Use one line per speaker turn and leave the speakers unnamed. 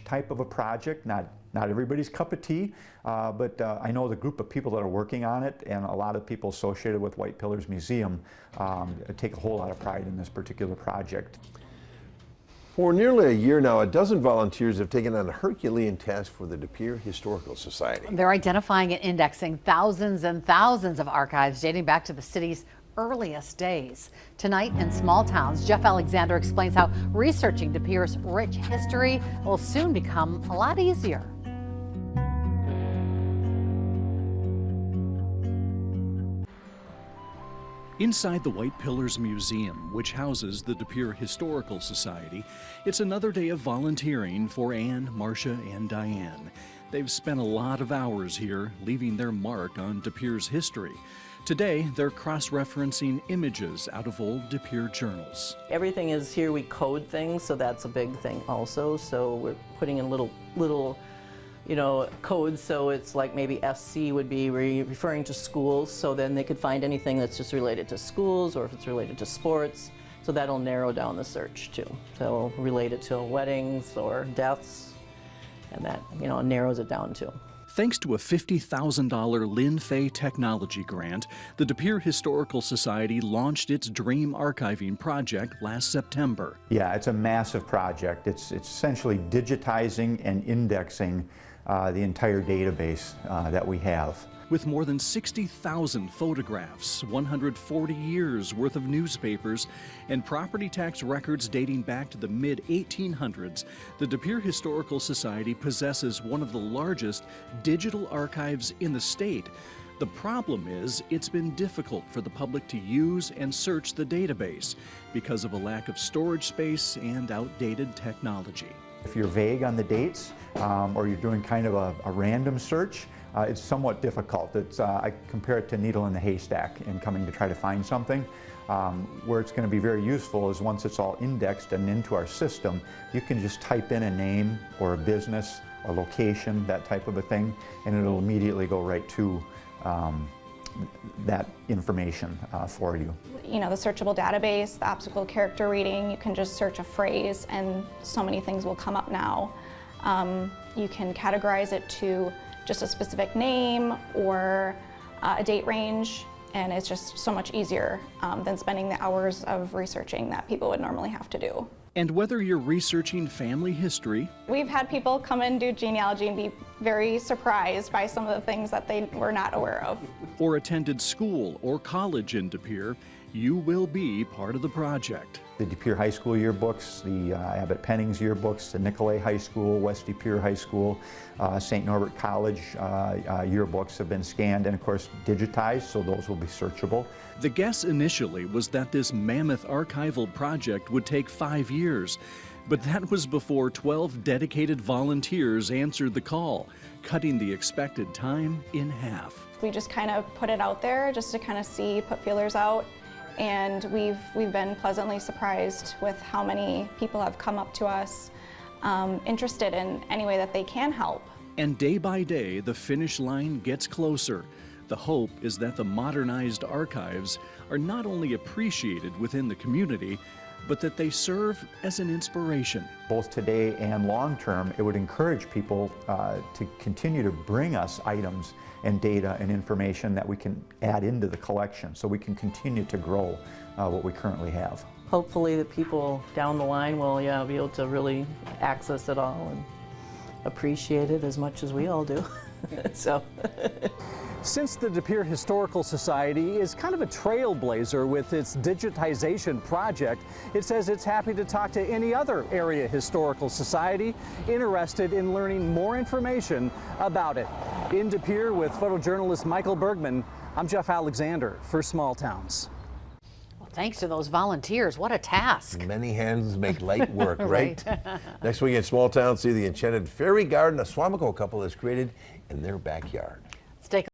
Type of a project, not everybody's cup of tea, but I know the group of people that are working on it, and a lot of people associated with White Pillars Museum take a whole lot of pride in this particular project.
For nearly a year now, a dozen volunteers have taken on a Herculean task for the Pere Historical Society.
They're identifying and indexing thousands and thousands of archives dating back to the city's earliest days. Tonight in Small Towns, Jeff Alexander explains how researching De Pere's rich history will soon become a lot easier.
Inside the White Pillars Museum, which houses the De Pere Historical Society, it's another day of volunteering for Anne, Marcia, and Diane. They've spent a lot of hours here, leaving their mark on De Pere's history. Today, they're cross-referencing images out of old De Pere journals.
Everything is here, we code things, so that's a big thing also. So we're putting in little codes, so it's like maybe SC would be referring to schools, so then they could find anything that's just related to schools, or if it's related to sports, so that'll narrow down the search too. So relate it to weddings or deaths, and that narrows it down too.
Thanks to a $50,000 Lynn Fay technology grant, the De Pere Historical Society launched its Dream Archiving project last September.
Yeah, it's a massive project. It's essentially digitizing and indexing the entire database that we have.
With more than 60,000 photographs, 140 years worth of newspapers, and property tax records dating back to the mid-1800s, the De Pere Historical Society possesses one of the largest digital archives in the state. The problem is, it's been difficult for the public to use and search the database because of a lack of storage space and outdated technology.
If you're vague on the dates, or you're doing kind of a random search, it's somewhat difficult. I compare it to needle in the haystack in coming to try to find something. Where it's going to be very useful is once it's all indexed and into our system, you can just type in a name or a business, a location, that type of a thing, and it'll immediately go right to that information for you.
The searchable database, the optical character reading, you can just search a phrase and so many things will come up now. You can categorize it to just a specific name or a date range, and it's just so much easier than spending the hours of researching that people would normally have to do.
And whether you're researching family history,
we've had people come and do genealogy and be very surprised by some of the things that they were not aware of.
Or attended school or college in De Pere, you will be part of the project.
The De Pere High School yearbooks, the Abbott Pennings yearbooks, the Nicolay High School, West De Pere High School, St. Norbert College yearbooks have been scanned and of course digitized, so those will be searchable.
The guess initially was that this mammoth archival project would take 5 years, but that was before 12 dedicated volunteers answered the call, cutting the expected time in half.
We just kind of put it out there just to kind of see, put feelers out. And we've been pleasantly surprised with how many people have come up to us interested in any way that they can help.
And day by day, the finish line gets closer. The hope is that the modernized archives are not only appreciated within the community, but that they serve as an inspiration.
Both today and long term, it would encourage people to continue to bring us items and data and information that we can add into the collection so we can continue to grow what we currently have.
Hopefully the people down the line will be able to really access it all and appreciate it as much as we all do. So.
Since the De Pere Historical Society is kind of a trailblazer with its digitization project, it says it's happy to talk to any other area historical society interested in learning more information about it. In De Pere with photojournalist Michael Bergman, I'm Jeff Alexander for Small Towns.
Well, thanks to those volunteers, what a task.
Many hands make light work, right? Next week in Small Towns, see the enchanted fairy garden a Swamico couple has created in their backyard.